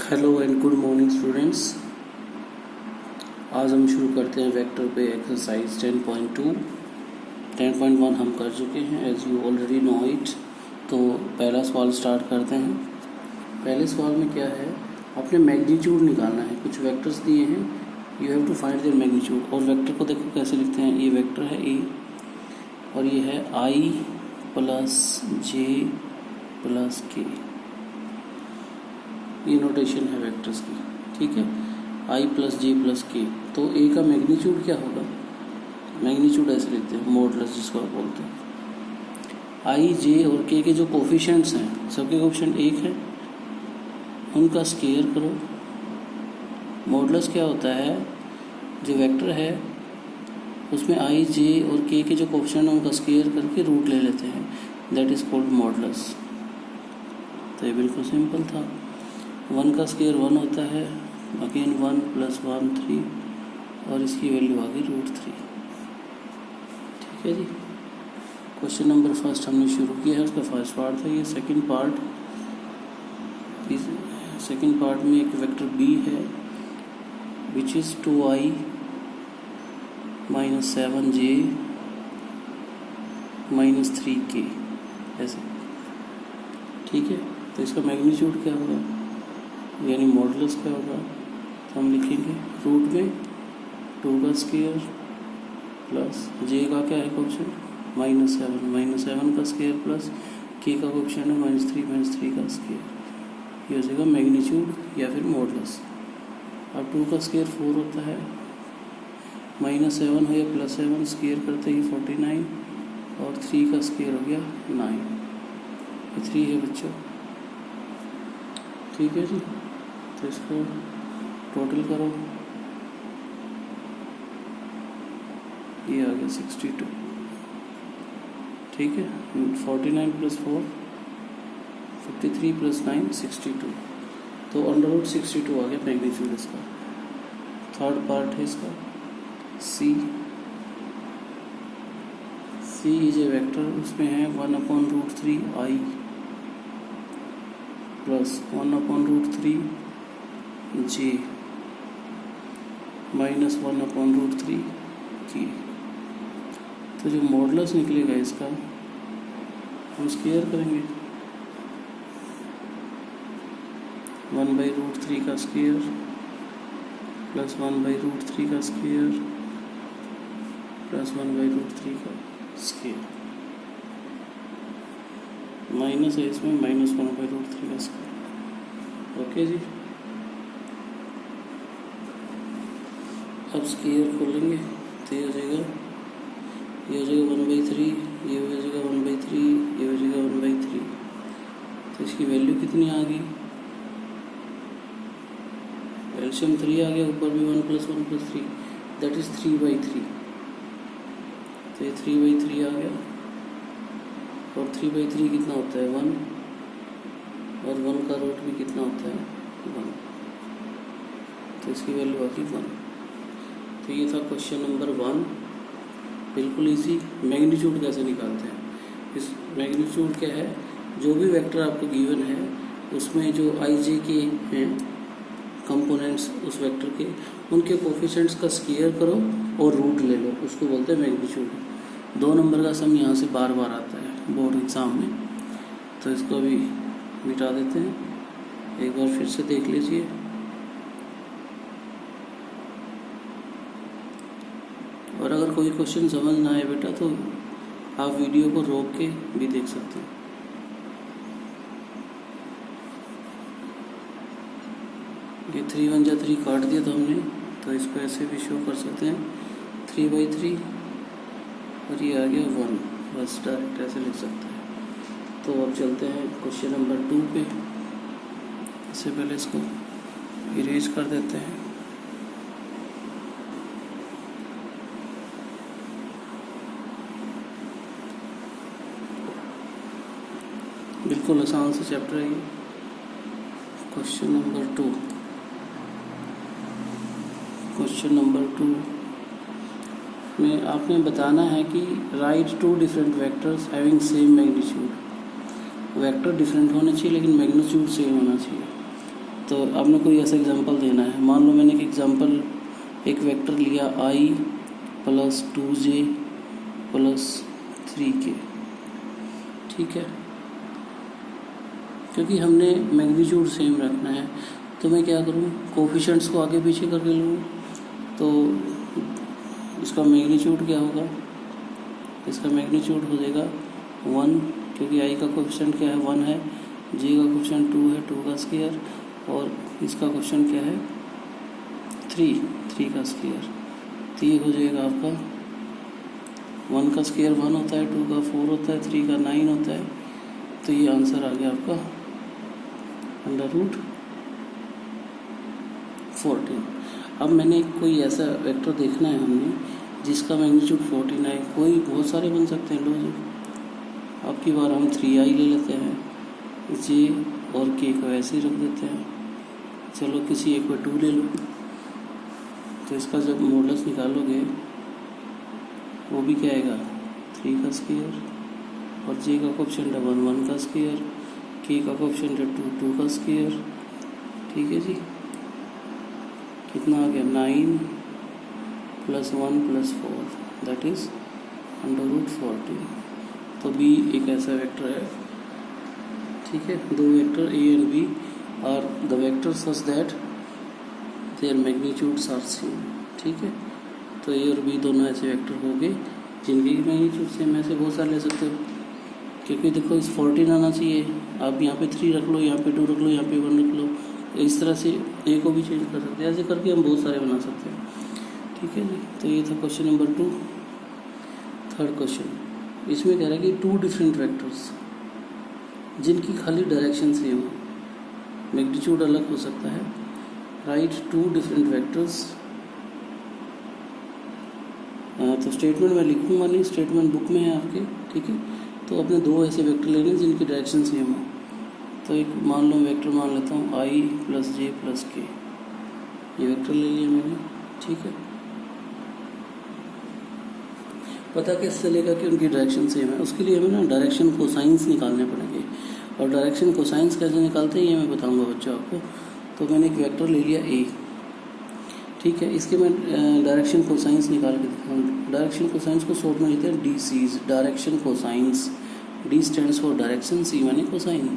Hello and good morning students. आज हम शुरू करते हैं वेक्टर पे एक्सरसाइज 10.1 हम कर चुके हैं, as you already know it. तो पहला सवाल स्टार्ट करते हैं। पहले सवाल में क्या है, आपने मैग्नीट्यूड निकालना है। कुछ वेक्टर्स दिए हैं, you have to find their magnitude. और वेक्टर को देखो कैसे लिखते हैं। ये वेक्टर है ए और ये है आई प्लस जे प्लस के। ये नोटेशन है वेक्टर्स की, ठीक है। आई प्लस जे प्लस के। तो ए का मैग्नीट्यूड क्या होगा, मैग्नीट्यूड ऐसे लिखते हैं, मॉडुलस जिसको आप बोलते हैं। आई जे और के जो कोफिशिएंट्स हैं, सबके कोफिशिएंट एक है, उनका स्क्वायर करो। मॉडुलस क्या होता है, जो वेक्टर है उसमें आई जे और के जो कोफिशिएंट हैं उनका स्क्वायर करके रूट ले लेते हैं, दैट इज़ कॉल्ड मॉडुलस। तो ये बिल्कुल सिंपल था। 1 का स्क्वायर 1 होता है, अगेन 1 + 1 3 और इसकी वैल्यू आ गई √3। ठीक है जी। क्वेश्चन नंबर फर्स्ट हमने शुरू किया है, उसका फर्स्ट पार्ट था ये। सेकंड पार्ट में एक वेक्टर बी है which is 2i - 7j - 3k ऐसे, ठीक है। तो इसका मैग्नीट्यूड क्या होगा, यानी मॉडुलस क्या होगा, तो हम लिखेंगे रूट में 2 का स्क्वायर प्लस जे का क्या है कोएफिशिएंट -7 का स्क्वायर प्लस के का कोएफिशिएंट है -3 का स्क्वायर। ये हो जाएगा मैग्नीट्यूड या फिर मॉडुलस। अब 2 का स्क्वायर 4 होता है, -7 हो या +7 स्क्वायर करते ही 49 और 3 का स्क्वायर हो गया 9। ये 3 है बच्चों, ठीक है जी। तो इसको टोटल करो, ये आ गया 62, ठीक है। 49 + 4 53 + 9 62। तो √62 आ गया मैग्नीट्यूड इसका। थर्ड पार्ट है इसका सी इज ए वेक्टर, उसमें है 1/√3i प्लस 1/√3j -1/√3k। तो जो मॉडुलस निकलेगा इसका हम स्क्वायर करेंगे, 1/√3 का स्क्वायर प्लस 1/√3 का स्क्वायर प्लस 1/√3 का स्क्वायर, माइनस है इसमें -1/√3 का स्क्वायर। ओके जी। अब स्क्वायर खोलेंगे तो ये हो जाएगा 1/3, ये हो जाएगा 1/3, ये हो जाएगा 1/3। तो इसकी वैल्यू कितनी आ गई, एलसीएम 3 आ गया, ऊपर भी 1 + 1 + 3 दैट इज़ 3/3। तो ये 3/3 आ गया और 3/3 कितना होता है 1, और 1 का रूट भी कितना होता है 1। तो इसकी वैल्यू आ गई 1। तो ये था क्वेश्चन नंबर 1, बिल्कुल इजी। मैग्नीट्यूड कैसे निकालते हैं, इस मैग्नीट्यूड क्या है, जो भी वेक्टर आपको गिवन है उसमें जो आई जे के हैं कंपोनेंट्स उस वेक्टर के, उनके कोफिशिएंट्स का स्क्वायर करो और रूट ले लो, उसको बोलते हैं मैग्नीट्यूड। 2 नंबर का सम यहाँ से बार बार आता है बोर्ड एग्ज़ाम में, तो इसको अभी मिटा देते हैं। एक बार फिर से देख लीजिए। और अगर कोई क्वेश्चन समझ ना आए बेटा तो आप वीडियो को रोक के भी देख सकते हैं। ये 3 × 1 = 3 काट दिया था हमने, तो इसको ऐसे भी शो कर सकते हैं 3/3 और ये आ गया 1, बस डायरेक्ट ऐसे लिख सकते हैं। तो अब चलते हैं क्वेश्चन नंबर 2 पे। इससे पहले इसको इरेज कर देते हैं। बिल्कुल आसान सा चैप्टर है ये। क्वेश्चन नंबर 2 में आपने बताना है कि right 2 different vectors having same magnitude. Vector different होने चाहिए लेकिन मैग्नीट्यूड सेम होना चाहिए। तो आपने कोई ऐसा एग्जांपल देना है। मान लो मैंने एक एग्जांपल, एक वेक्टर लिया i plus 2j plus 3k, ठीक है। क्योंकि हमने मैग्नीट्यूड सेम रखना है तो मैं क्या करूँ, कोफिशिएंट्स को आगे पीछे करके लूँ। तो इसका मैग्नीट्यूड क्या होगा, इसका मैग्नीट्यूड हो जाएगा 1, क्योंकि i का कोफिशिएंट क्या है 1 है, j का कोफिशिएंट 2 है 2 का स्क्वायर, और इसका कोफिशिएंट क्या है 3 का स्क्वायर। तो ये हो जाएगा आपका 1 का स्क्वायर 1 होता है, 2 का 4 होता है, 3 का 9 होता है। तो ये आंसर आ गया आपका √14। अब मैंने कोई ऐसा वेक्टर देखना है हमने जिसका मैग्नीट्यूड 14 है। कोई बहुत सारे बन सकते हैं, लो जी अब की बार हम 3i ले लेते हैं, j और k को ऐसे ही रख देते हैं। चलो किसी एक पर 2 ले लो, तो इसका जब मॉडल्स निकालोगे वो भी क्या आएगा 3 का स्क्वायर, और j का कोफिशिएंट है 1 का स्क्वायर, k का कोफिशिएंट है 2 का स्क्वायर, ठीक है जी। कितना आ गया 9 प्लस 1 प्लस 4 दैट इज √14। तो b एक ऐसा वेक्टर है, ठीक है। दो vector a and b are the vector such that their magnitudes are same, ठीक है। तो a और b दोनों ऐसे वेक्टर हो गए जिनके मैग्नीट्यूड सेम। ऐसे बहुत सारे ले सकते हो, क्योंकि देखो इस 14 आना चाहिए, आप यहाँ पे 3 रख लो, यहाँ पे 2 रख लो, यहाँ पे 1 रख लो। इस तरह से a को भी चेंज कर सकते हैं, ऐसे करके हम बहुत सारे बना सकते हैं, ठीक है जी। तो ये था क्वेश्चन नंबर 2। थर्ड क्वेश्चन, इसमें कह रहा है कि 2 डिफरेंट वेक्टर्स जिनकी खाली डायरेक्शन सेम हो, मैग्नीट्यूड अलग हो सकता है। Right 2 different vectors. तो स्टेटमेंट मैं लिखूंगा नहीं, स्टेटमेंट बुक में है आपके, ठीक है। तो अपने 2 ऐसे वेक्टर लेने जिनकी डायरेक्शन सेम हो। तो एक मान लो वेक्टर मान लेता हूँ i plus j plus k, ये वेक्टर ले लिया मैंने, ठीक है। पता कैसे चलेगा कि उनकी डायरेक्शन सेम है, उसके लिए हमें ना डायरेक्शन कोसाइंस निकालने पड़ेंगे, और डायरेक्शन कोसाइंस कैसे निकालते हैं ये मैं बताऊंगा बच्चों आपको। तो मैंने एक वेक्टर ले लिया a, ठीक है। इसके मैं डायरेक्शन कोसाइंस निकाल के दिखाऊंगा। डायरेक्शन कोसाइंस को शॉर्ट में लिखते हैं DCs, direction cosines. D stands for direction, C माने कोसाइन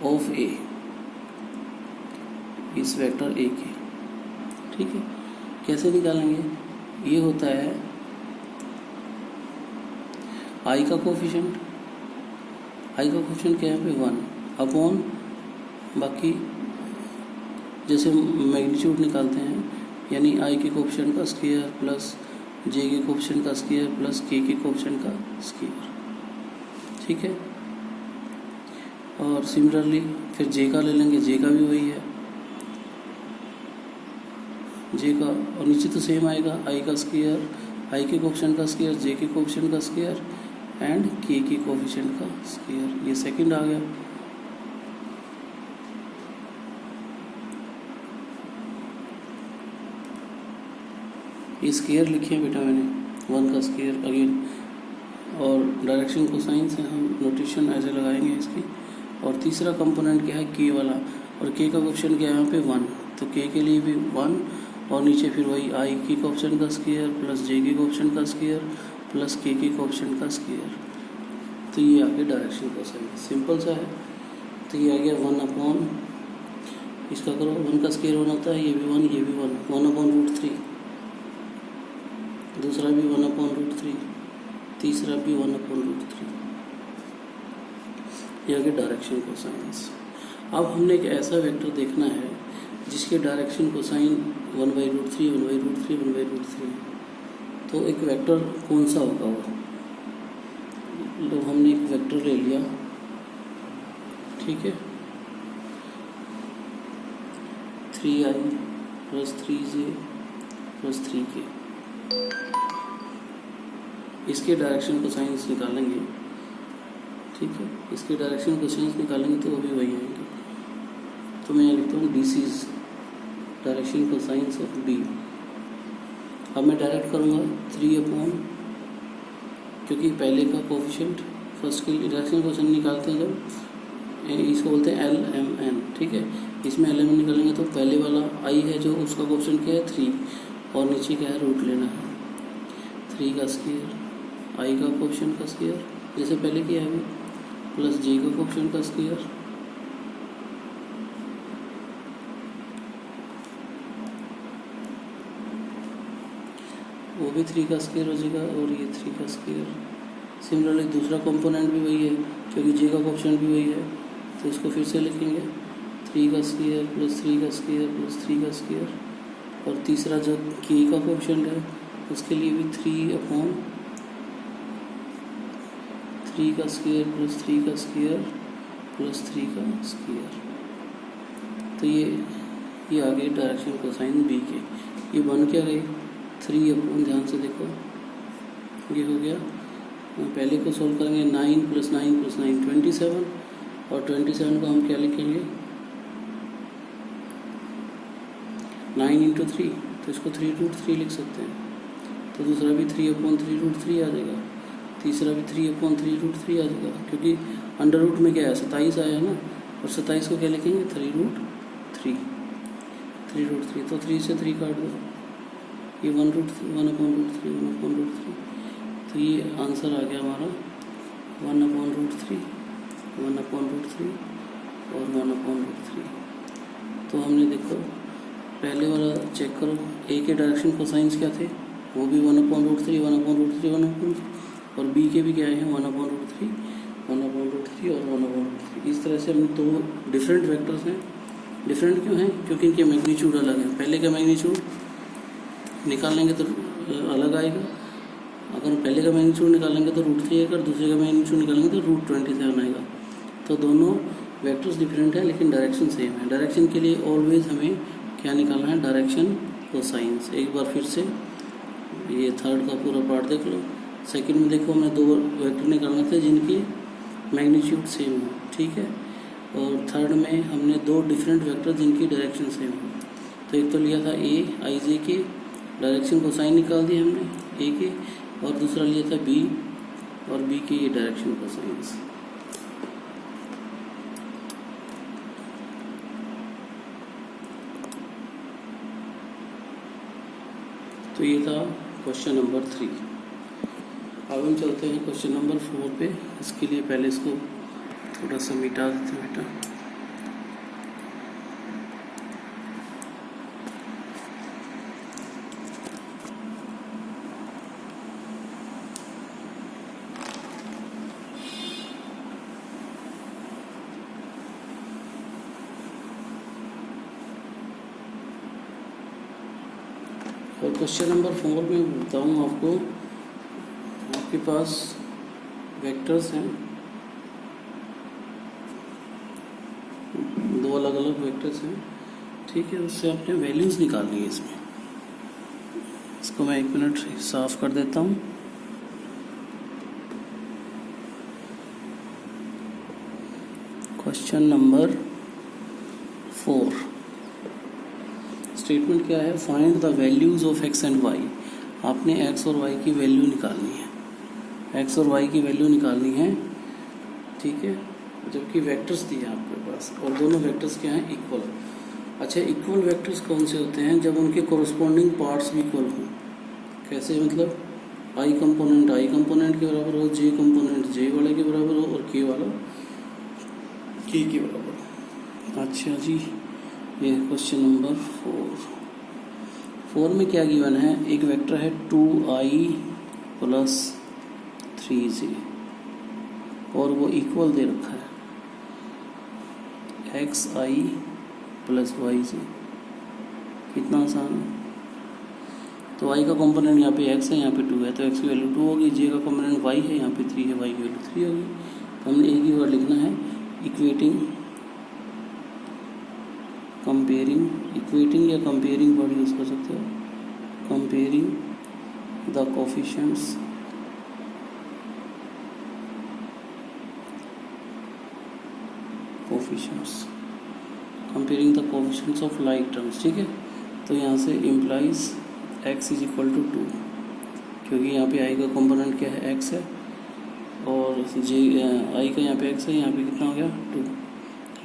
ऑफ a, इस वेक्टर a के, ठीक है। कैसे निकालेंगे, ये होता है i का कोफिशिएंट, i का कोफिशिएंट क्या है पे 1 अपॉन, बाकी जैसे मैग्नीट्यूड निकालते हैं, यानी i के कोफिशिएंट का स्क्वायर प्लस j के कोफिशिएंट का स्क्वायर प्लस k के कोफिशिएंट का स्क्वायर, ठीक है। और सिमिलरली फिर j का ले लेंगे, j का भी वही है j का, और नीचे तो सेम आएगा i का स्क्वायर, i के कोफिशिएंट का स्क्वायर, j के कोफिशिएंट का स्क्वायर एंड k के कोफिशिएंट का स्क्वायर। ये सेकंड आ गया। ये स्क्वायर लिखे हैं बेटा मैंने, 1 का स्क्वायर अगेन, और डायरेक्शन कोसाइंस है, हम नोटेशन ऐसे लगाएंगे इसकी। और तीसरा कंपोनेंट क्या है k वाला, और k का कोफिशिएंट क्या है यहाँ पे 1, तो k के लिए भी 1, और नीचे फिर वही i के कोफिशिएंट का स्क्वायर प्लस j के कोफिशिएंट का स्क्वायर प्लस k के कोफिशिएंट का स्क्वायर। तो ये आ गया डायरेक्शन कोसाइंस, सिंपल सा है। तो ये आ गया 1 अपॉन, इसका करो 1 का स्क्वायर 1 होता है, ये भी 1, ये भी 1 अपॉन √3, दूसरा भी 1 अपॉन √3, तीसरा भी 1 अपॉन √3। ये आ गया डायरेक्शन कोसाइंस। अब हमने एक ऐसा वेक्टर देखना है जिसके डायरेक्शन कोसाइन 1/√3 1/√3 1/√3। तो एक वेक्टर कौन सा होगा वो, तो हमने एक वेक्टर ले लिया, ठीक है, 3i plus 3j plus 3k। इसके डायरेक्शन कोसाइंस निकालेंगे, ठीक है। इसके डायरेक्शन कोसाइंस निकालेंगे तो वो भी वही आएंगे। तो मैं लिखता हूँ DCs, direction cosines of b। अब मैं डायरेक्ट करूँगा 3 अपॉन, क्योंकि पहले का कोफिशिएंट फर्स्ट के लिए डायरेक्शन कोसाइन निकालते हैं जब, इसको बोलते हैं LMN, ठीक है। इसमें एलिमेंट निकालेंगे तो पहले वाला आई है जो उसका क्वेश्चन क्या है 3 और नीचे क्या है रूट लेना है 3 का स्क्वायर आई का क्वेश्चन का स्क्वायर जैसे पहले किया है प्लस जे का क्वेश्चन का स्क्वायर वो भी 3 का स्क्वायर हो जाएगा और ये 3 का स्क्वायर। सिमिलरली दूसरा कंपोनेंट भी वही है क्योंकि जे का क्वेश्चन भी वही है तो इसको फिर से लिखेंगे 3 का स्क्वायर प्लस 3 का स्क्वायर प्लस 3 का स्क्वायर और तीसरा जो के का क्वेश्चन है उसके लिए भी 3 का स्क्वायर प्लस 3 का स्क्वायर प्लस 3 का स्क्वायर। तो ये आ गई डायरेक्शन कोसाइन बी के। ये बन क्या गई 3 अपॉन ध्यान से देखो ये हो गया। पहले को सोल्व करेंगे 9 + 9 + 9 27 और 27 को हम क्या लिखेंगे 9 × 3 तो इसको 3√3 लिख सकते हैं। तो दूसरा भी 3/3√3 आ जाएगा तीसरा भी 3/3√3 आ जाएगा क्योंकि अंडर रूट में क्या है 27 आया है ना और 27 को क्या लिखेंगे 3√3 तो 3 से 3 काट दो ये 1/√3 तो ये आंसर आ गया हमारा 1/√3 और 1/√3। तो हमने देखो पहले वाला चेक करो ए के डायरेक्शन कोसाइंस क्या थे वो भी 1/√3 और बी के भी क्या है 1/√3 और 1/√3। इस तरह से हम दो डिफरेंट वेक्टर्स हैं। डिफरेंट क्यों हैं क्योंकि इनके मैग्नीट्यूड अलग है। पहले का मैग्नीट्यूड निकाल लेंगे तो अलग आएगा अगर पहले का मैग्नीट्यूड निकालेंगे तो √3 आएगा और दूसरे का मैग्नीट्यूड निकालेंगे तो √27 आएगा। तो दोनों वेक्टर्स डिफरेंट है लेकिन डायरेक्शन सेम है। डायरेक्शन के लिए ऑलवेज हमें क्या निकालना है डायरेक्शन कोसाइंस। एक बार फिर से ये थर्ड का पूरा पार्ट देख लो। सेकंड में देखो हमें 2 वेक्टर निकालने थे जिनकी मैग्नीट्यूड सेम हो ठीक है और थर्ड में हमने 2 डिफरेंट वेक्टर जिनकी डायरेक्शन सेम हो। तो एक तो लिया था ए आई जे के डायरेक्शन कोसाइन निकाल दिया हमने ए के और दूसरा लिया था बी और बी के ये डायरेक्शन कोसाइंस। तो ये था क्वेश्चन नंबर 3। अब हम चलते हैं क्वेश्चन नंबर 4 पे। इसके लिए पहले इसको थोड़ा सा मिटा देते हैं बेटा। और क्वेश्चन नंबर 4 में बताऊँ आपको आपके पास वेक्टर्स हैं 2 अलग अलग वेक्टर्स हैं ठीक है। उससे आपने वैल्यूज़ निकालनी है इसमें। इसको मैं 1 मिनट साफ कर देता हूँ। क्वेश्चन नंबर 4 स्टेटमेंट क्या है find the values of x and y। आपने x और y की वैल्यू निकालनी है। x और y की वैल्यू निकालनी है ठीक है जबकि वेक्टर्स दिए हैं आपके पास और दोनों वेक्टर्स क्या हैं इक्वल। अच्छा इक्वल वेक्टर्स कौन से होते हैं जब उनके कोरस्पॉन्डिंग पार्ट्स भी इक्वल हों। कैसे मतलब i कंपोनेंट के बराबर हो j कंपोनेंट j वाले के बराबर हो और k वाला k के बराबर हो। अच्छा जी ये क्वेश्चन नंबर 4 में क्या गिवन है एक वेक्टर है 2i + 3j और वो इक्वल दे रखा है xi + yj। कितना आसान है। तो i का कंपोनेंट यहाँ पे x है यहाँ पे 2 है तो x की वैल्यू 2 होगी। j का कंपोनेंट y है यहाँ पे 3 है y की वैल्यू 3 होगी। तो हमने एक ही वर्ड लिखना है इक्वेटिंग या कंपेयरिंग वर्ड यूज़ कर सकते हो। Comparing the coefficients comparing the coefficients of like terms ठीक है। तो यहाँ से इम्प्लाइज x = 2 क्योंकि यहाँ पे i का कंपोनेंट क्या है x है और i का यहाँ पे x है यहाँ पे कितना हो गया 2।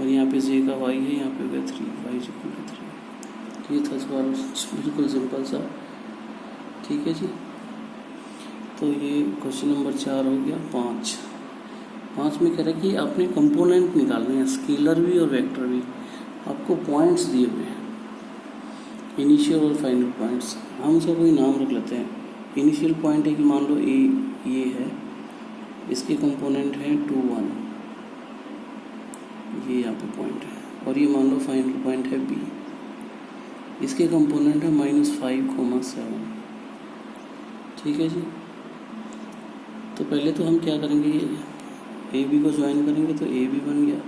और यहाँ पे जे का वाई है, यहाँ पे हो गया 3, वाई इक्वल टू 3। ये था सवाल, बिल्कुल सिंपल सा। ठीक है जी। तो ये क्वेश्चन नंबर 4 हो गया। 5 में कह रहा है कि आपने कंपोनेंट निकालने हैं, स्केलर भी और वेक्टर भी। आपको पॉइंट्स दिए हुए हैं, इनिशियल और फाइनल पॉइंट्स। हम उसका कोई नाम रख लेते हैं। इनिशियल पॉइंट है कि मान लो ए ये है, इसके कंपोनेंट हैं 2, 1, ये यहाँ पे पॉइंट है। और ये मान लो फाइनल पॉइंट है बी, इसके कंपोनेंट है -5, 7। ठीक है जी। तो पहले तो हम क्या करेंगे, ए बी को ज्वाइन करेंगे तो ए बी बन गया।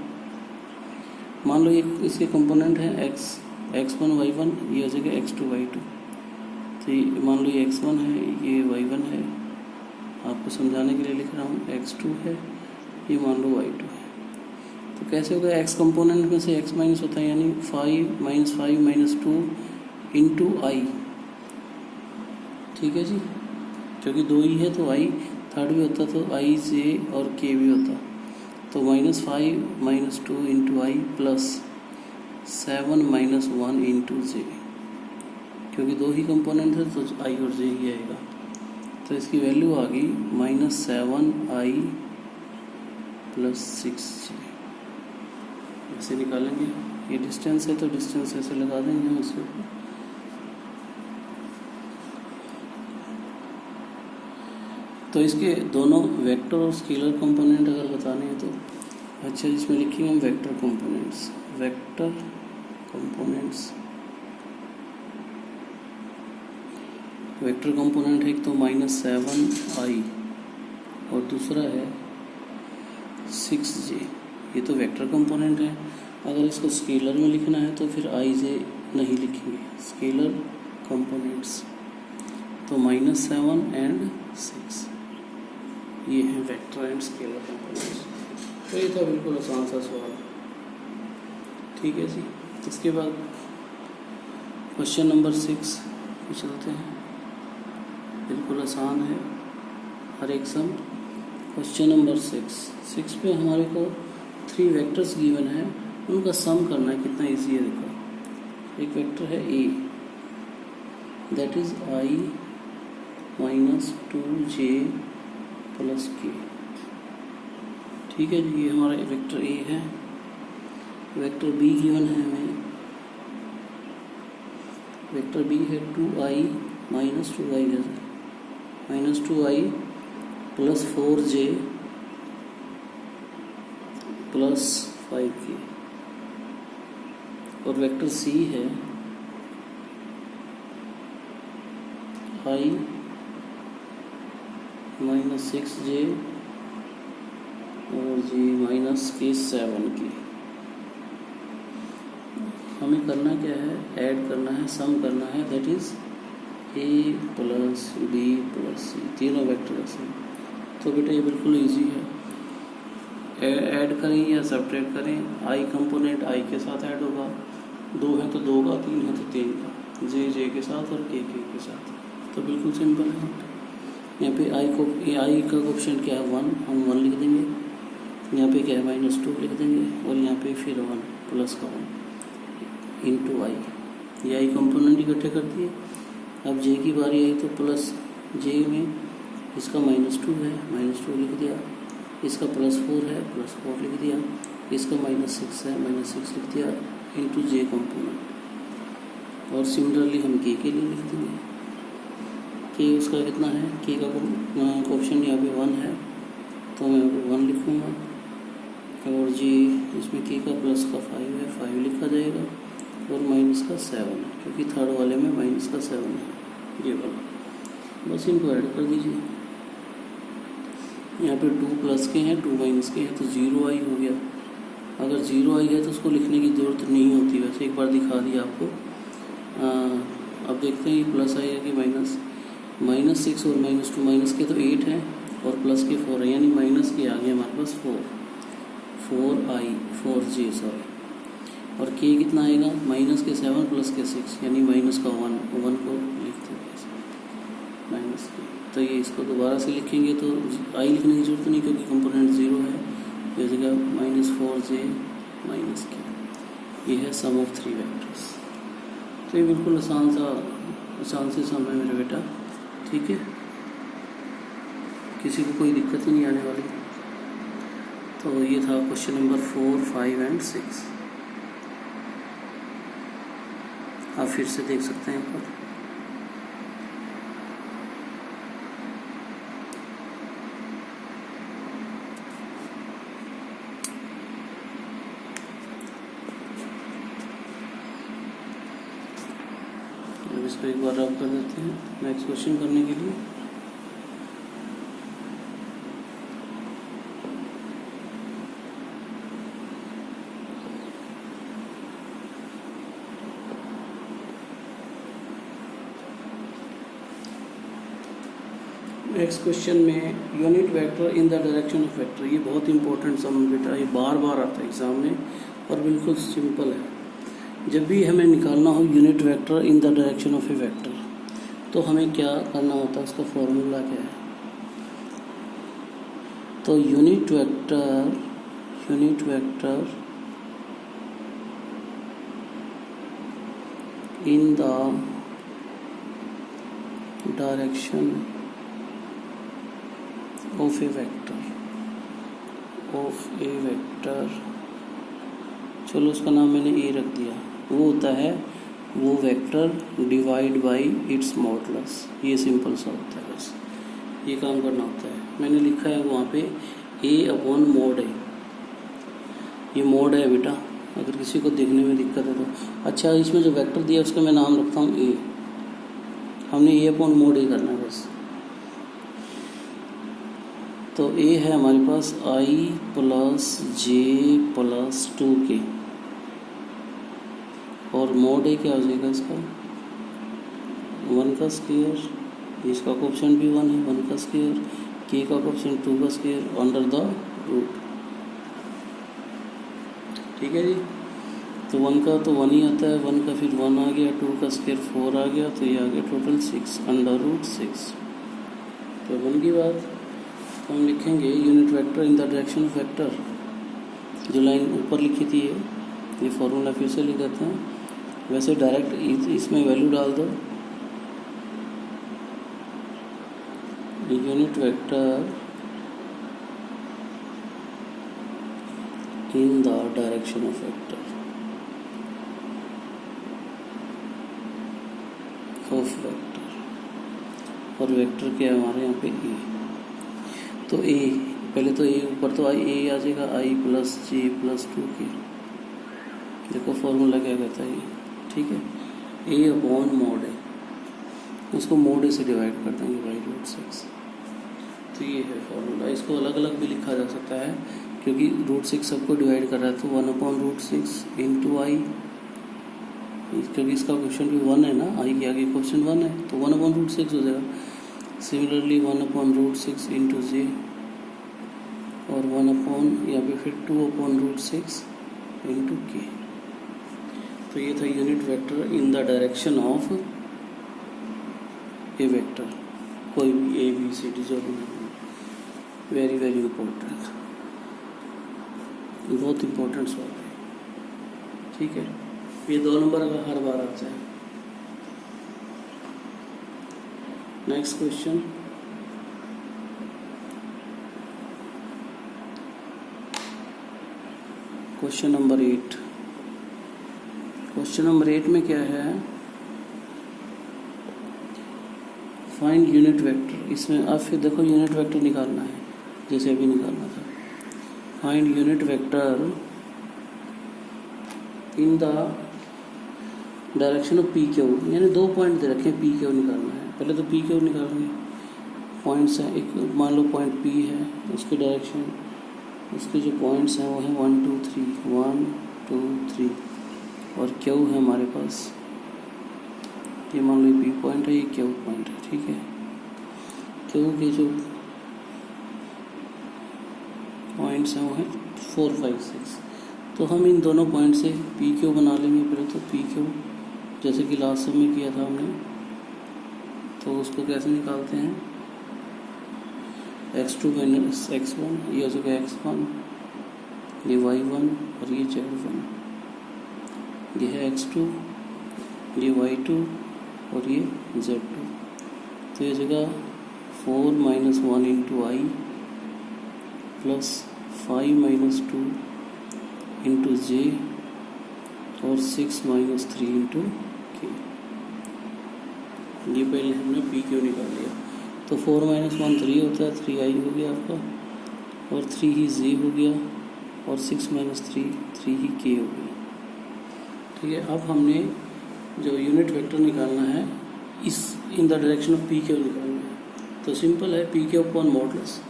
मान लो ये इसके कंपोनेंट है x1 y1, ये हो जाएगा x2 y2। तो ये मान लो ये x1 है, ये y1 है, आपको समझाने के लिए लिख रहा हूँ। x2 है, ये मान लो y2 है। तो कैसे होगा, x कंपोनेंट में से x माइनस होता है, यानी 5 - 2 इंटू आई। ठीक है जी, क्योंकि 2 ही है तो आई थर्ड भी होता, तो आई जे और के भी होता। तो -5 - 2 इंटू आई प्लस 7 - 1 इंटू जे, क्योंकि 2 ही कंपोनेंट है तो आई और जे ही आएगा। तो इसकी वैल्यू आ गई -7i प्लस 6j। ऐसे निकालेंगे, ये डिस्टेंस है तो डिस्टेंस ऐसे लगा देंगे हम इसके ऊपर। तो इसके दोनों वेक्टर और स्केलर कंपोनेंट अगर बताने हैं तो अच्छा, इसमें लिखेंगे हम वेक्टर कंपोनेंट्स। वेक्टर कंपोनेंट है एक तो -7i और दूसरा है 6j। ये तो वेक्टर कंपोनेंट है। अगर इसको स्केलर में लिखना है तो फिर i j नहीं लिखेंगे, स्केलर कंपोनेंट्स। तो -7 एंड 6, ये है वेक्टर एंड स्केलर कंपोनेंट्स। तो ये था बिल्कुल आसान सा सवाल। ठीक है जी। इसके बाद क्वेश्चन नंबर 6 पे चलते हैं। बिल्कुल आसान है हर एक सम। क्वेश्चन नंबर 6 पे हमारे को 3 वेक्टर्स गिवन है, उनका सम करना है। कितना इजी है देखो। एक वेक्टर है A, that is i - 2j plus k। ठीक है जी, ये हमारा वेक्टर ए है। वेक्टर बी गिवन है हमें, वेक्टर बी है 2i - 2i -2i plus 4j plus 5k। और वेक्टर सी है i - 6j और j माइनस के 7k। हमें करना क्या है, ऐड करना है, सम करना है। That is a plus B plus C, तीनों वेक्टर है सम। तो बेटा ये बिल्कुल इजी है। ऐड करें या सब्ट्रैक्ट करें, आई कंपोनेंट आई के साथ ऐड होगा, 2 है तो 2 का, 3 है तो 3 का, जे के साथ और के के साथ। तो बिल्कुल सिंपल है। यहाँ पे आई का ऑप्शन क्या है 1, हम 1 लिख देंगे। यहाँ पे क्या है -2 लिख देंगे और यहाँ पे फिर 1 प्लस का 1 इंटू आई। ये आई कंपोनेंट इकट्ठे कर दिए। अब जे की बारी आई तो प्लस जे में इसका -2 है, -2 लिख दिया। इसका +4 है, +4 लिख दिया। इसका -6 है, -6 लिख दिया इंटू जे कंपोनेंट। और सिमिलरली हम के लिए लिख देंगे। के उसका कितना है, के का ऑप्शन यहाँ पे 1 है तो मैं 1 लिखूँगा। और जी इसमें के का प्लस का 5 है, 5 लिखा जाएगा। और माइनस का 7 है, क्योंकि थर्ड वाले में माइनस का 7 है, ये वाला। बस इनको ऐड कर दीजिए। यहाँ पे 2 प्लस के हैं, 2 माइनस के हैं, तो 0i हो गया। अगर 0i है तो उसको लिखने की ज़रूरत नहीं होती, वैसे एक बार दिखा दिया आपको। अब देखते हैं ये प्लस आएगा कि माइनस। -6 और -2, माइनस के तो 8 है और प्लस के 4 है, यानी माइनस के आ गया हमारे पास 4j सॉरी। और के कितना आएगा, -7 प्लस के 6, यानी माइनस का 1 को लिखते हैं माइनस के। तो ये इसको दोबारा से लिखेंगे तो आई लिखने की जरूरत नहीं, क्योंकि कंपोनेंट 0 है। इस जगह -4j माइनस के। ये है सम ऑफ 3 वेक्टर्स। तो ये बिल्कुल आसान से सम है मेरे बेटा, ठीक है, किसी को कोई दिक्कत ही नहीं आने वाली। तो ये था क्वेश्चन नंबर 4, 5 एंड 6। आप फिर से देख सकते हैं यहाँ पर। अब इसको एक बार रब कर देते हैं नेक्स्ट क्वेश्चन करने के लिए। नेक्स्ट क्वेश्चन में unit vector in the direction of vector. ये बहुत इंपॉर्टेंट सम बेटा, ये बार बार आता है एग्जाम में और बिल्कुल सिंपल है। जब भी हमें निकालना हो unit vector in the direction of A vector, तो हमें क्या करना होता है, उसका फॉर्मूला क्या है। तो unit vector in the direction of A vector, चलो उसका नाम मैंने ए रख दिया। वो होता है वो vector divide by it's modulus. ये सिंपल सा होता है, बस ये काम करना होता है। मैंने लिखा है वहाँ पे ए अपॉन मोड है, ये मोड है बेटा, अगर किसी को देखने में दिक्कत है तो। अच्छा, इसमें जो वेक्टर दिया उसका मैं नाम रखता हूँ ए। हमने ए अपॉन मोड ही करना है बस। तो ए है हमारे पास i plus J plus 2k, और मोड ए क्या हो जाएगा इसका 1 का स्क्वायर, इसका कोएफिशिएंट भी 1 है, 1 का स्क्वायर, k का कोएफिशिएंट 2 का स्क्वायर अंडर द रूट। ठीक है जी। तो 1 का तो 1 ही आता है, 1 का फिर 1 आ गया, 2 का स्क्वायर 4 आ गया, तो ये आ गया टोटल 6 अंडर रूट 6। तो 1 की बात तो हम लिखेंगे unit vector in the direction of vector, जो लाइन ऊपर लिखी थी ये फॉर्मूला फिर से लिख देते हैं। वैसे डायरेक्ट इसमें वैल्यू डाल दो, unit vector in the direction of vector और वेक्टर क्या है हमारे यहाँ पे ए। तो ए पहले तो ए ऊपर तो आई ए आ जाएगा, i plus J plus 2k। देखो फॉर्मूला क्या कहता है ये, ठीक है, ए अपॉन मोड है, उसको मोड ए से डिवाइड कर देंगे बाई रूट 6। तो ये है फॉर्मूला। इसको अलग अलग भी लिखा जा सकता है क्योंकि रूट 6 सबको डिवाइड कर रहा है, तो 1 अपॉन रूट 6 इंटू आई, क्योंकि इसका क्वेश्चन भी 1 है ना, आई के आगे क्वेश्चन 1 है, तो 1 अपॉन रूट 6 हो जाएगा। सिमिलरली 1 अपॉन रूट 6 इंटू जे, और 1 अपॉन या फिर 2 अपॉन रूट 6 इंटू के। तो ये था unit vector in the direction of A vector, कोई भी ए बी सी डी जो भी, वेरी वेरी इंपॉर्टेंट, बहुत इंपॉर्टेंट सवाल है, ठीक है। ये 2 नंबर का हर बार आता है। Next question, question number 8। Question number 8 में क्या है, फाइंड यूनिट वेक्टर। इसमें अब फिर देखो यूनिट वेक्टर निकालना है, जैसे अभी निकालना था। Find unit vector in the direction of P Q, यानी 2 पॉइंट दे रखे हैं, पी क्यू निकालना है। पहले तो पी क्यू निकालेंगे, पॉइंट्स हैं, एक मान लो पॉइंट पी है, उसकी डायरेक्शन, उसके जो पॉइंट्स हैं वो हैं 1 2 3, 1 2 3, और क्यू है हमारे पास, ये मान लो पी पॉइंट है, ये क्यू पॉइंट है, ठीक है। क्यू के जो पॉइंट्स हैं वो हैं 4 5 6। तो हम इन दोनों पॉइंट से पी क्यू बना लेंगे। पहले तो पी क्यू जैसे कि लास्ट समय किया था हमने, तो उसको कैसे निकालते हैं, x2 माइनस x1, ये हो जाएगा x1 ये y1 और ये z1, ये है x2, ये y2 और ये z2। तो ये जगह 4 - 1 इंटू आई प्लस 5 - 2 इंटू जे और 6 - 3 इंटू के। ये पहले हमने पी क्यू निकाल लिया। तो 4 - 1 3 होता है, 3i हो गया आपका, और 3 ही जे हो गया, और 6 - 3 ही के हो गया। ठीक है, अब हमने जो यूनिट वेक्टर निकालना है इस इन the direction of P Q निकालना है। तो सिंपल है, पी क्यू अपॉन मॉडुलस।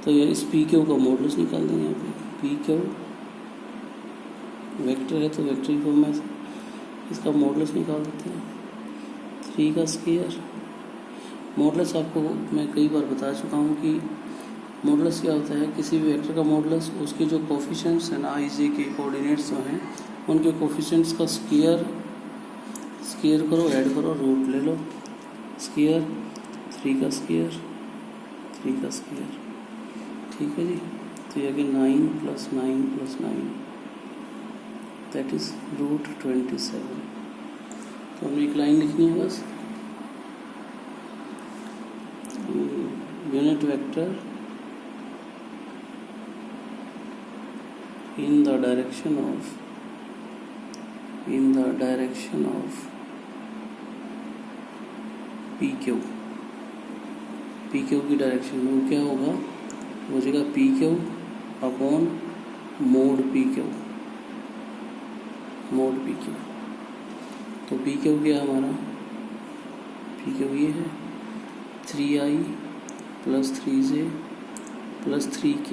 तो ये इस पी क्यू का मॉडुलस निकाल देंगे यहाँ पे। पी क्यू वेक्टर है तो वेक्टर फॉर्म में इसका मॉडुलस निकाल देते हैं। 3 का स्क्वायर। मॉडुलस आपको मैं कई बार बता चुका हूँ कि मॉडुलस क्या होता है, किसी भी वेक्टर का मॉडुलस उसके जो कोफिशिएंट्स हैं ना, आई जे के कोऑर्डिनेट्स जो हैं उनके कोफिशिएंट्स का स्क्वायर करो, ऐड करो, रूट ले लो। स्क्वायर 3 का स्क्वायर, 3 का स्क्वायर। ठीक है जी। तो ये 9 + 9 + 9 दैट इज √27। तो हमें एक लाइन लिखनी है बस, unit vector in the direction of PQ। PQ की डायरेक्शन में वो क्या होगा, हो जाएगा PQ अपॉन मोड PQ। तो PQ क्या है हमारा, PQ ये है 3i + 3j + 3k।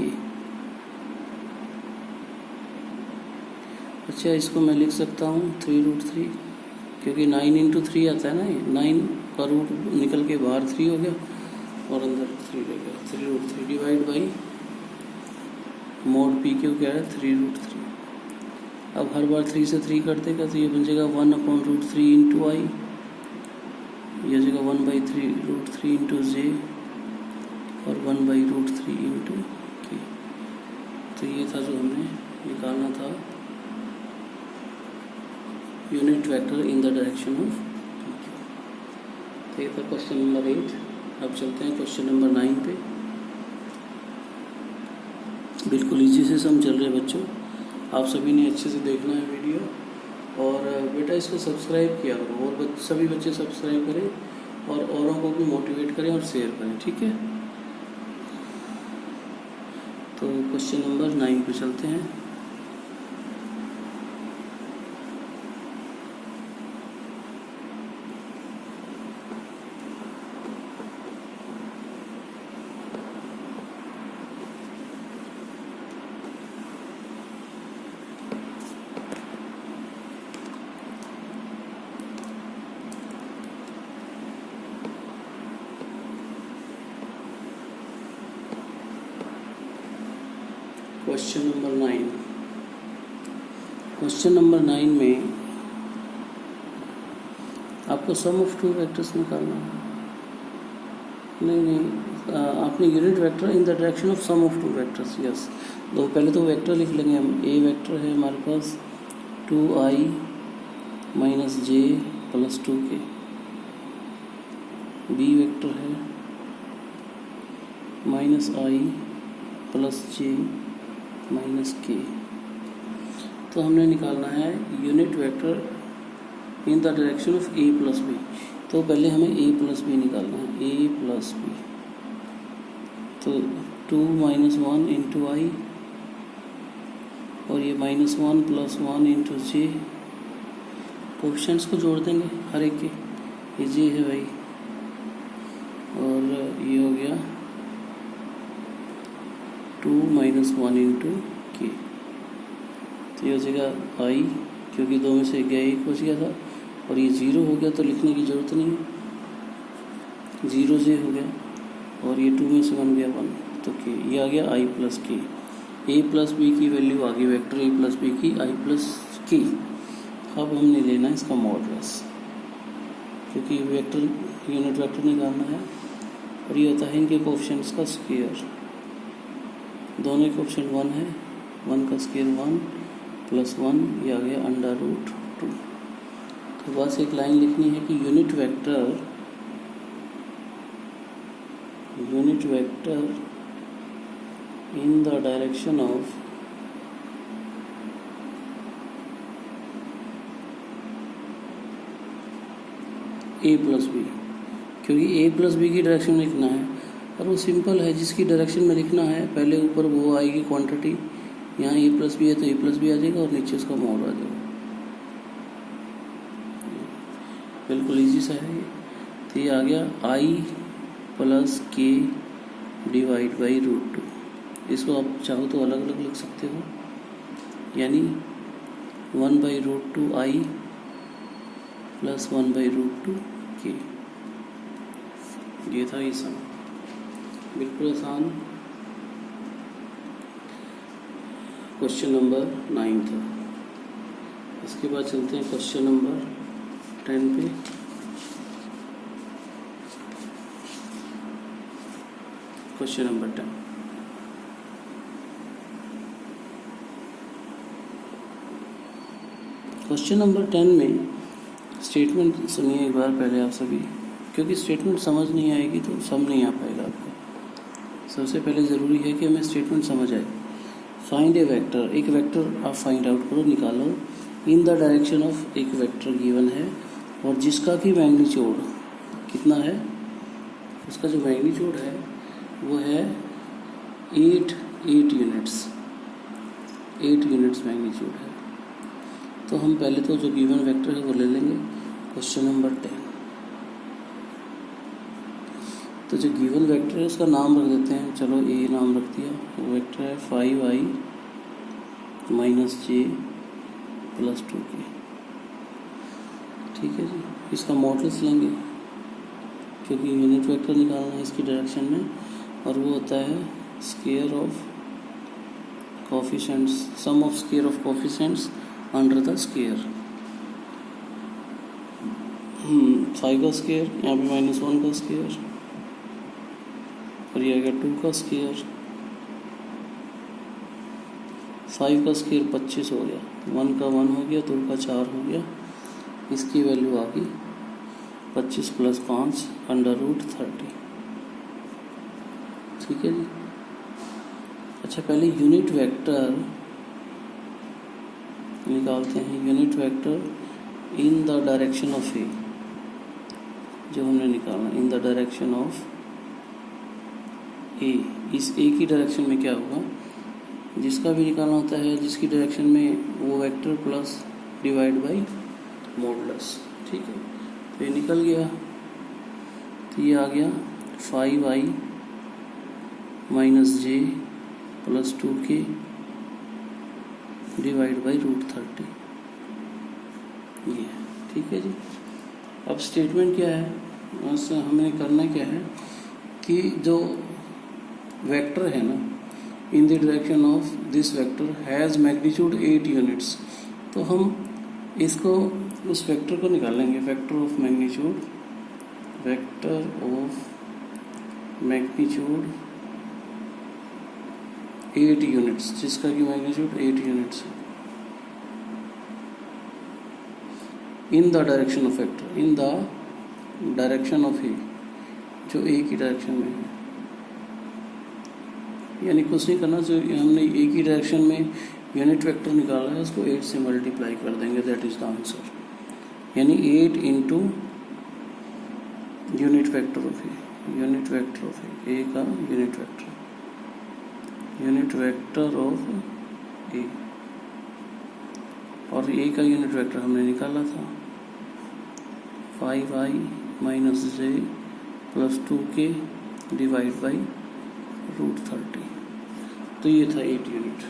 अच्छा, इसको मैं लिख सकता हूँ 3√3, क्योंकि 9 × 3 आता है ना, ये 9 का रूट निकल के बाहर 3 हो गया और अंदर 3 रह गया। 3√3 divide by mod P Q क्या है 3√3। अब हर बार 3 से 3 कट देगा तो ये बन जाएगा 1/√3 इंटू आई, यह जगह 1/3√3 इंटू जे और 1/√3 इंटू के। तो ये था जो हमने निकालना था unit vector in the direction of P Q. तो ये था क्वेश्चन नंबर 8। अब चलते हैं क्वेश्चन नंबर 9 पे। बिल्कुल इजी से सम चल रहे हैं बच्चों, आप सभी ने अच्छे से देखना है वीडियो, और बेटा इसको सब्सक्राइब किया करो, और सभी बच्चे सब्सक्राइब करें और औरों को भी मोटिवेट करें और शेयर करें। ठीक है, तो क्वेश्चन नंबर 9 पे चलते हैं। क्वेश्चन नंबर 9 में आपको सम ऑफ 2 वेक्टर्स निकालना है। नहीं, आपने unit vector in the direction of sum of 2 vectors. Yes, तो पहले तो वेक्टर लिख लेंगे हम। ए वेक्टर है हमारे पास 2i - j + 2k। B vector है -i + j -k। तो हमने निकालना है unit vector in the direction of a + b। तो पहले हमें a + b निकालना है, a + b। तो 2 - 1 इंटू आई और ये -1 + 1 इंटू जे। कोएफिशिएंट्स को जोड़ देंगे हर एक के, ये जे है भाई, और ये हो गया 2 - 1 इंटू के। तो ये हो जाएगा आई, क्योंकि 2 में से 1 बच गया था, और ये 0 हो गया तो लिखने की ज़रूरत नहीं है, 0 जे हो गया, और ये 2 में से 1 गया 1, तो के। ये आ गया आई + के। a + b की वैल्यू आ गई वेक्टर a + b की i + k। अब हमने लेना है इसका मॉडुलस, क्योंकि वेक्टर यूनिट वेक्टर निकालना है, और ये होता है इनके कोएफिशिएंट्स का स्क्वायर। दोनों कोएफिशिएंट 1 है 1 का स्क्वायर 1 प्लस 1, ये आ गया अंडर रूट 2। तो बस एक लाइन लिखनी है कि unit vector in the direction of a plus b, क्योंकि ए प्लस बी की डायरेक्शन में लिखना है और वो सिंपल है, जिसकी डायरेक्शन में लिखना है पहले ऊपर वो आएगी क्वांटिटी, यहाँ ए प्लस बी है तो ए प्लस बी आ जाएगा और नीचे उसका मोड आ जाएगा। बिल्कुल इजी सा है ये। तो ये आ गया आई प्लस के डिवाइड बाई रूट 2। इसको आप चाहो तो अलग अलग लिख सकते हो, यानी 1 by root 2 i plus 1 by root 2 k. ये था ये सम, बिल्कुल आसान। क्वेश्चन नंबर 9 था। इसके बाद चलते हैं क्वेश्चन नंबर 10 पे। क्वेश्चन नंबर 10, क्वेश्चन नंबर 10 में स्टेटमेंट सुनिए एक बार पहले आप सभी, क्योंकि स्टेटमेंट समझ नहीं आएगी तो सम नहीं आ पाएगा आपको। सबसे पहले ज़रूरी है कि हमें स्टेटमेंट समझ आए। फाइंड ए वेक्टर, एक वेक्टर आप फाइंड आउट करो, निकालो इन द डायरेक्शन ऑफ, एक वेक्टर गिवन है और जिसका कि मैग्नीट्यूड कितना है, उसका जो मैग्नीट्यूड है वो है 8 यूनिट्स, 8 यूनिट्स मैग्नीट्यूड है। तो हम पहले तो जो गिवन वेक्टर है वो ले लेंगे। क्वेश्चन नंबर 10, तो जो गिवन वेक्टर है उसका नाम रख देते हैं, चलो ए नाम रख दिया। वो वेक्टर है 5i माइनस जे प्लस 2k, ठीक है जी। इसका मॉडल्स लेंगे क्योंकि यूनिट वेक्टर निकालना है इसकी डायरेक्शन में, और वो होता है square of coefficients, sum of square of coefficients under the square. 5 का स्क्वायर, यहाँ पे -1 का स्क्वायर, और ये आ गया 2 का स्क्वायर। 5 का स्क्वायर 25 हो गया, 1 का 1 हो गया, 2 का 4 हो गया, इसकी वैल्यू आ गई 25 प्लस 5 अंडर रूट 30, ठीक है जी। अच्छा, पहले यूनिट वेक्टर निकालते हैं। Unit vector in the direction of A, जो हमने निकालना in the direction of A, इस ए की डायरेक्शन में क्या होगा, जिसका भी निकालना होता है जिसकी डायरेक्शन में वो vector plus divide by modulus, ठीक है। तो ये निकल गया, तो ये आ गया 5i minus J plus 2k divide by root 30, ये, ठीक है जी। अब स्टेटमेंट क्या है, उससे हमें करना क्या है कि जो वेक्टर है ना, in the direction of this vector has magnitude 8 units, तो हम इसको उस वेक्टर को निकालेंगे, vector of magnitude, vector of magnitude 8 units, जिसका कि मैग्नीट्यूड 8 यूनिट्स है, in the direction of vector, in the direction of A, जो ए की डायरेक्शन में है। यानी कुछ नहीं करना, जो हमने ए की डायरेक्शन में यूनिट वेक्टर निकाला है उसको 8 से मल्टीप्लाई कर देंगे, दैट इज द आंसर। यानी 8 into unit vector of A, unit vector of A का unit vector, unit vector of A, और ए का यूनिट वेक्टर हमने निकाला था 5i minus J plus 2k divide by root 30, तो ये था 8 यूनिट।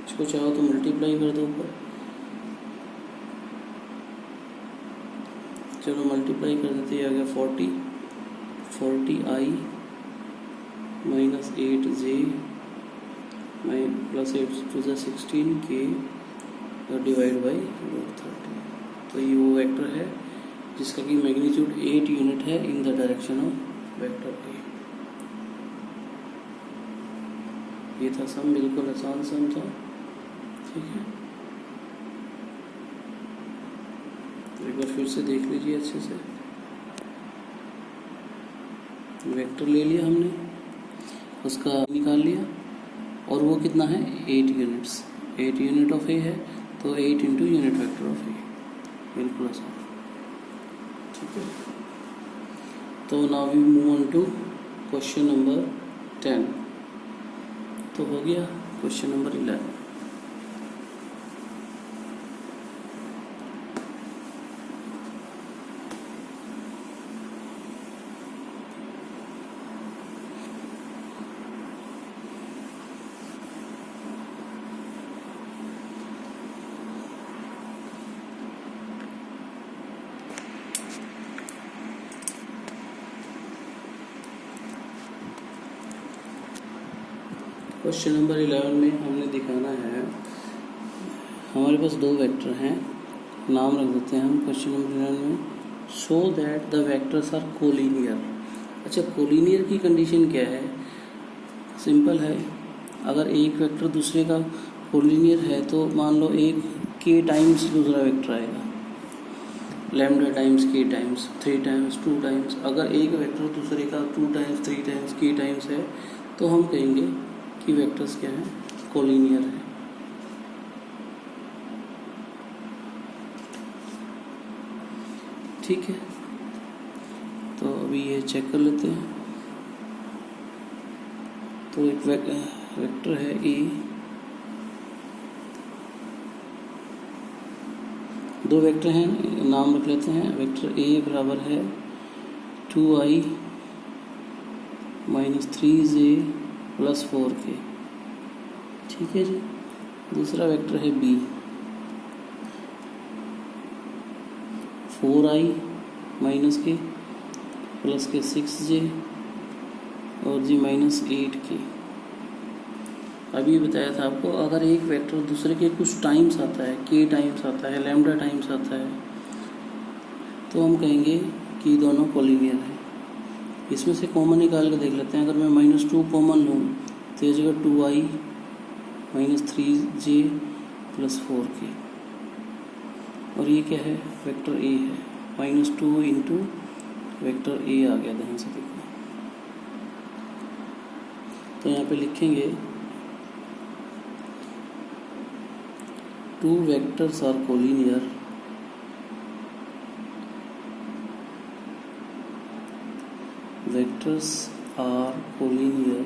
इसको चाहो तो मल्टीप्लाई कर दो ऊपर, चलो मल्टीप्लाई कर देते, ये आ गया 40i minus 8j plus 8 to the 16k divide by root 30। तो ये वो वेक्टर है जिसका कि मैग्नीट्यूड 8 यूनिट है in the direction of vector A. ये था सम, बिल्कुल आसान सम था। ठीक है, तो एक बार फिर से देख लीजिए अच्छे से। वेक्टर ले लिया हमने, उसका निकाल लिया, और वो कितना है 8 यूनिट्स। 8 यूनिट ऑफ ए है, तो 8 into unit vector of a, बिल्कुल आसान। ठीक है, तो now we move on to question number 10। तो हो गया क्वेश्चन नंबर 11। क्वेश्चन नंबर 11 में हमने दिखाना है, हमारे पास दो वेक्टर हैं, नाम रख देते हैं हम क्वेश्चन नंबर 11 में, show that the vectors are collinear. अच्छा, कोलिनियर की कंडीशन क्या है? सिंपल है, अगर एक वेक्टर दूसरे का कोलिनियर है तो मान लो एक के टाइम्स दूसरा वेक्टर आएगा, लैम्डा टाइम्स के टाइम्स 3 टाइम्स 2 टाइम्स। अगर एक वेक्टर दूसरे का 2 टाइम्स 3 टाइम्स के टाइम्स है तो हम कहेंगे कि वेक्टर्स क्या हैं, कोलिनियर है। ठीक है, तो अभी ये चेक कर लेते हैं। तो एक वेक्टर है ए, दो वेक्टर हैं, नाम रख लेते हैं। वेक्टर ए बराबर है 2i - 3j + 4k। ठीक है जी। दूसरा वेक्टर है बी, 4i - k + के 6j और जी -8k। अभी बताया था आपको, अगर एक वेक्टर दूसरे के कुछ टाइम्स आता है, के टाइम्स आता है, लैम्डा टाइम्स आता है, तो हम कहेंगे कि दोनों कोलिनियर हैं। इसमें से कॉमन निकाल के देख लेते हैं। अगर मैं -2 कॉमन लूँ तो ये जगह 2i - 3j + 4k, और ये क्या है, वेक्टर ए है, -2 इंटू वेक्टर ए आ गया। ध्यान से देखो, तो यहाँ पे लिखेंगे 2 vectors are collinear vectors are collinear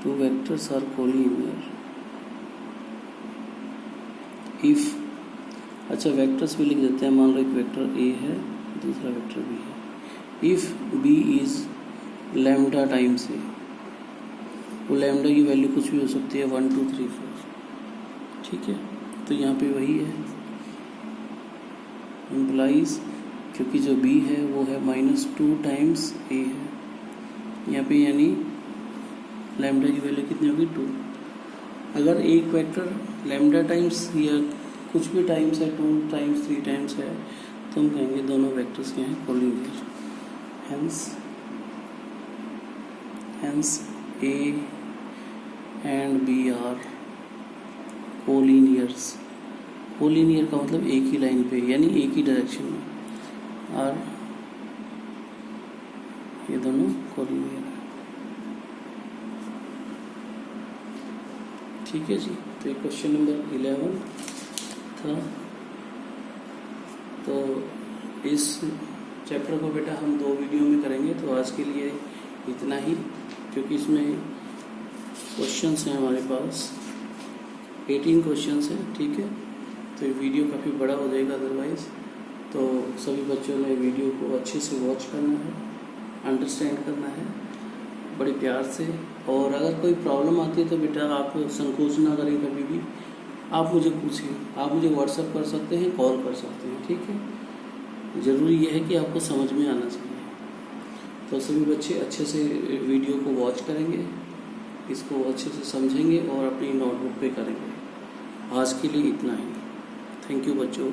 2 vectors are collinear if, अच्छा वेक्टर्स भी लिख देते हैं। मान लो एक वेक्टर ए है, दूसरा वेक्टर बी है। If B is lambda times A, वो लैम्डा की वैल्यू कुछ भी हो सकती है, 1 2 3 4। ठीक है, तो यहाँ पे वही है, इम्प्लाइज, क्योंकि जो बी है वो है -2 टाइम्स ए है यहाँ पे, यानी लैम्डा की वैल्यू कितनी होगी 2। अगर एक वेक्टर लैम्डा टाइम्स या कुछ भी टाइम्स है, 2 टाइम्स 3 टाइम्स है, तो हम कहेंगे दोनों वेक्टर्स के हैं collinear. Hence A and B are collinears. Collinear का मतलब एक ही लाइन पे, यानी एक ही डायरेक्शन में, और ये दोनों कोलिनियर है। ठीक है जी, तो ये क्वेश्चन नंबर 11 था। तो इस चैप्टर को बेटा हम 2 वीडियो में करेंगे, तो आज के लिए इतना ही, क्योंकि इसमें क्वेश्चंस हैं हमारे पास 18 क्वेश्चंस हैं। ठीक है, तो ये वीडियो काफ़ी बड़ा हो जाएगा अदरवाइज़, तो सभी बच्चों ने वीडियो को अच्छे से वॉच करना है, अंडरस्टैंड करना है बड़े प्यार से। और अगर कोई प्रॉब्लम आती है तो बेटा आप संकोच ना करें, कभी भी आप मुझे पूछें, आप मुझे व्हाट्सएप कर सकते हैं, कॉल कर सकते हैं। ठीक है, ज़रूरी यह है कि आपको समझ में आना चाहिए। तो सभी बच्चे अच्छे से वीडियो को वॉच करेंगे, इसको अच्छे से समझेंगे और अपनी नोटबुक पे करेंगे। आज के लिए इतना ही। थैंक यू बच्चों।